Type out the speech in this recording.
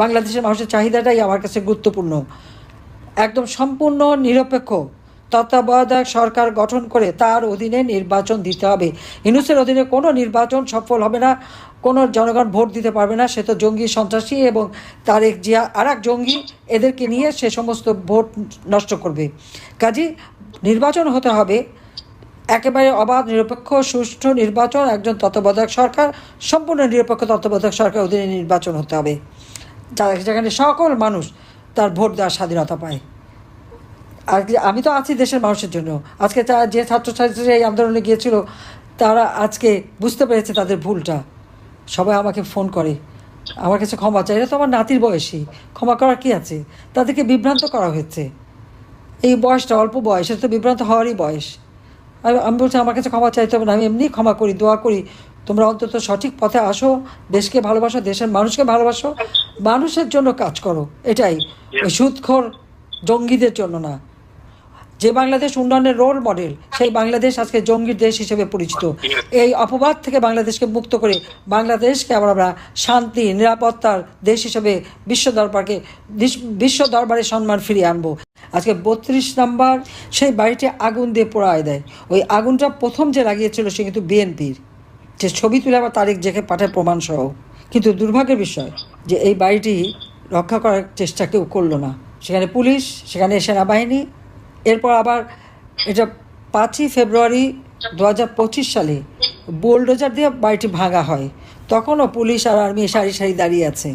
বাংলাদেশের মানুষের চাহিদাটাই আমার কাছে গুরুত্বপূর্ণ। একদম সম্পূর্ণ নিরপেক্ষ তত্ত্বাবধায়ক সরকার গঠন করে তার অধীনে নির্বাচন দিতে হবে। ইউনূসের অধীনে কোনো নির্বাচন সফল হবে না, কোনো জনগণ ভোট দিতে পারবে না। সে তো জঙ্গি, সন্ত্রাসী এবং তারেক জিয়া আর এক জঙ্গি, এদেরকে নিয়ে সে সমস্ত ভোট নষ্ট করবে। কাজেই নির্বাচন হতে হবে একেবারে অবাধ, নিরপেক্ষ, সুষ্ঠু নির্বাচন, একজন তত্ত্বাবধায়ক সরকার, সম্পূর্ণ নিরপেক্ষ তত্ত্বাবধায়ক সরকার অধীনে নির্বাচন হতে হবে, যেখানে সকল মানুষ তার ভোট দেওয়ার স্বাধীনতা পায়। আর আমি তো আছি দেশের মানুষের জন্য। আজকে যে ছাত্রছাত্রীরা এই আন্দোলনে গিয়েছিল, তারা আজকে বুঝতে পেরেছে তাদের ভুলটা। সবাই আমাকে ফোন করে, আমার কাছে ক্ষমা চাই। এটা তো আমার নাতির বয়সী, ক্ষমা করার কী আছে? তাদেরকে বিভ্রান্ত করা হয়েছে। এই বয়সটা অল্প বয়স, এটা তো বিভ্রান্ত হওয়ারই বয়স। আমি বলছি আমার কাছে ক্ষমা চাইতে হবে না, আমি এমনি ক্ষমা করি, দোয়া করি তোমরা অন্তত সঠিক পথে আসো, দেশকে ভালোবাসো, দেশের মানুষকে ভালোবাসো, মানুষের জন্য কাজ করো, এটাই। ওই সুদখোর জঙ্গিদের জন্য না। যে বাংলাদেশ উন্নয়নের রোল মডেল, সেই বাংলাদেশ আজকে জঙ্গির দেশ হিসেবে পরিচিত। এই অপবাদ থেকে বাংলাদেশকে মুক্ত করে বাংলাদেশকে আবার আমরা শান্তি, নিরাপত্তার দেশ হিসেবে বিশ্ব দরবারে সম্মান ফিরিয়ে আনবো। আজকে 32 নম্বর সেই বাড়িটি আগুন দিয়ে পোড়ায় দেয়। ওই আগুনটা প্রথম যে লাগিয়েছিল সে কিন্তু বিএনপির, যে ছবি তুলে আবার তারিখ জেকে পাঠায় প্রমাণসহ। কিন্তু দুর্ভাগ্যের বিষয় যে এই বাড়িটি রক্ষা করার চেষ্টা কেউ করলো না। সেখানে পুলিশ, সেখানে সেনাবাহিনী। এরপর আবার এটা 5ই ফেব্রুয়ারি 2025 সালে বুলডোজার দিয়ে বাড়িটি ভাঙা হয়। তখনও পুলিশ আর আর্মি সারি সারি দাঁড়িয়ে আছে।